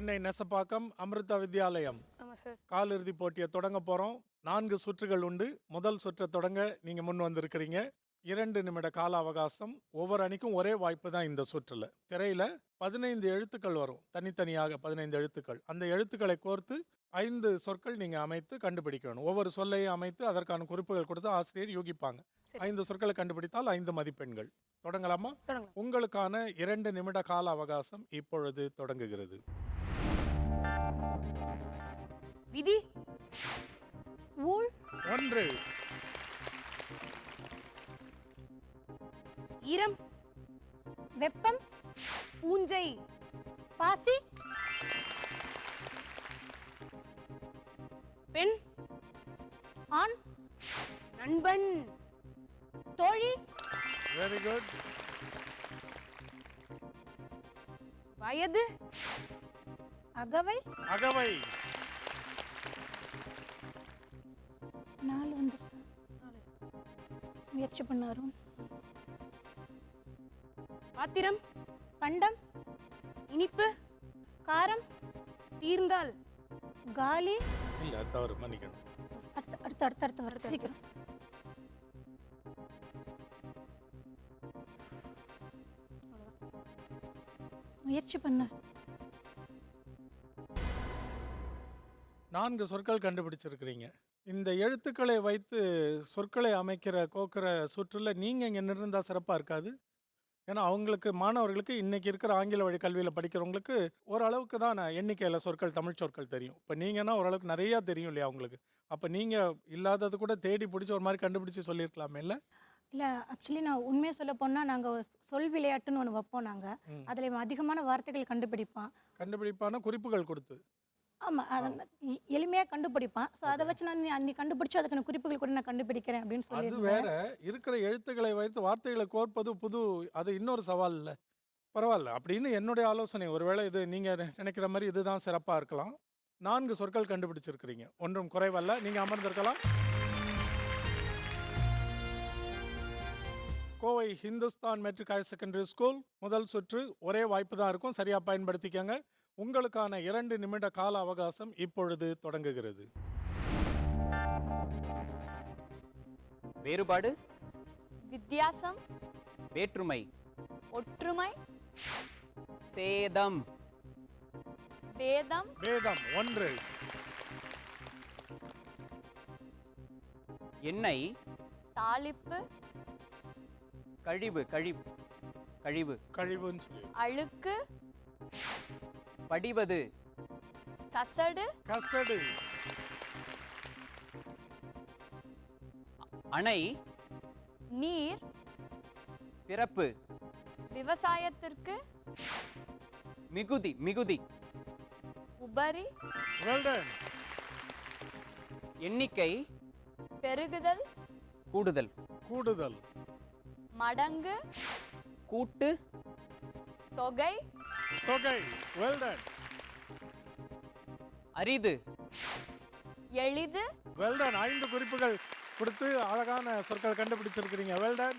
சென்னை நெசப்பாக்கம் அமிர்தா வித்யாலயம். ஆமாம் சார். காலிறுதி போட்டியை தொடங்க போகிறோம். 4 சுற்றுகள் உண்டு. முதல் சுற்றை தொடங்க நீங்கள் முன் வந்திருக்கிறீங்க. 2 நிமிட கால அவகாசம். ஒவ்வொரு அணிக்கும் ஒரே வாய்ப்பு தான் இந்த சுற்றில். திரையில் 15 எழுத்துக்கள் வரும், தனித்தனியாக 15 எழுத்துக்கள். அந்த எழுத்துக்களை கோர்த்து 5 சொற்கள் நீங்கள் அமைத்து கண்டுபிடிக்கணும். ஒவ்வொரு சொல்லையும் அமைத்து அதற்கான குறிப்புகள் கொடுத்து ஆசிரியர் யூகிப்பாங்க. 5 சொற்களை கண்டுபிடித்தால் 5 மதிப்பெண்கள். தொடங்கலாமா? உங்களுக்கான 2 நிமிட கால அவகாசம் இப்பொழுது தொடங்குகிறது. விதி, ஊழ், 1, ஈரம், வெப்பம், பூஞ்சை, பாசி, பெண், ஆண், நண்பன், தோழி, வெரி குட். வயது, அகவை, அகவை, 4 வந்து முயற்சி பண்ணாரும். பாத்திரம், பண்டம், இனிப்பு, காரம், தீர்ந்தால், காலி, இல்ல தவறு, மன்னிக்கணும். அடுத்த வருது சீக்கிரம். முயற்சி பண்ண 4 சொற்கள் கண்டுபிடிச்சிருக்கிறீங்க. இந்த எழுத்துக்களை வைத்து சொற்களை அமைக்கிற கோக்கிற சுற்றில் நீங்கள் இங்கே நின்றிருந்தால் சிறப்பாக இருக்காது. ஏன்னா அவங்களுக்கு, மாணவர்களுக்கு, இன்றைக்கி இருக்கிற ஆங்கில வழி கல்வியில் படிக்கிறவங்களுக்கு ஓரளவுக்கு தான் எண்ணிக்கையில் சொற்கள், தமிழ் சொற்கள் தெரியும். இப்போ நீங்கன்னா ஓரளவுக்கு நிறையா தெரியும் இல்லையா அவங்களுக்கு. அப்போ நீங்கள் இல்லாதது கூட தேடி பிடிச்சி ஒரு மாதிரி கண்டுபிடிச்சி சொல்லியிருக்கலாமே இல்லை? இல்லை, ஆக்சுவலி நான் உண்மையை சொல்ல போனால் நாங்கள் சொல் விளையாட்டுன்னு ஒன்று வைப்போம். நாங்கள் அதில் அதிகமான வார்த்தைகள் கண்டுபிடிப்பான குறிப்புகள் கொடுத்து. ஆமாம், அதை எளிமையாக கண்டுபிடிப்பான். ஸோ அதை வச்சு நான் நீ கண்டுபிடிச்சி அதுக்கான குறிப்புகள் கூட நான் கண்டுபிடிக்கிறேன் அப்படின்னு சொல்லி. அது வேற, இருக்கிற எழுத்துக்களை வைத்து வார்த்தைகளை கோர்ப்பது புது, அது இன்னொரு சவால் இல்லை. பரவாயில்ல அப்படின்னு என்னுடைய ஆலோசனை. ஒருவேளை இது நீங்கள் நினைக்கிற மாதிரி இதுதான் சிறப்பாக இருக்கலாம். 4 சொற்கள் கண்டுபிடிச்சிருக்கிறீங்க, ஒன்றும் குறைவல்ல. நீங்கள் அமர்ந்திருக்கலாம். Kovai Hindusthan matric higher secondary school முதல் சுற்று. ஒரே வாய்ப்பு தான் இருக்கும், சரியாக பயன்படுத்திக்கங்க. உங்களுக்கான 2 நிமிட கால அவகாசம் இப்பொழுது தொடங்குகிறது. வேறுபாடு, வித்தியாசம், வேற்றுமை, ஒற்றுமை, சேதம், பேதம், வேதம், 1, எண்ணெய், தாளிப்பு, கழிவு, கழிவு, கழிவுன்னு சொல்லி, அழுக்கு, படிவது, கசடு, கசடு, அணை, நீர், திறப்பு, விவசாயத்திற்கு, மிகுதி, உபரி, well done. எண்ணிக்கை, பெருகுதல், கூடுதல், மடங்கு, கூட்டு, தொகை, well done. அரிது, எளிது, well done. 5 குறிப்புகள் கொடுத்து அழகான சொற்கள் கண்டுபிடிச்சிருக்கிறீங்க, well done.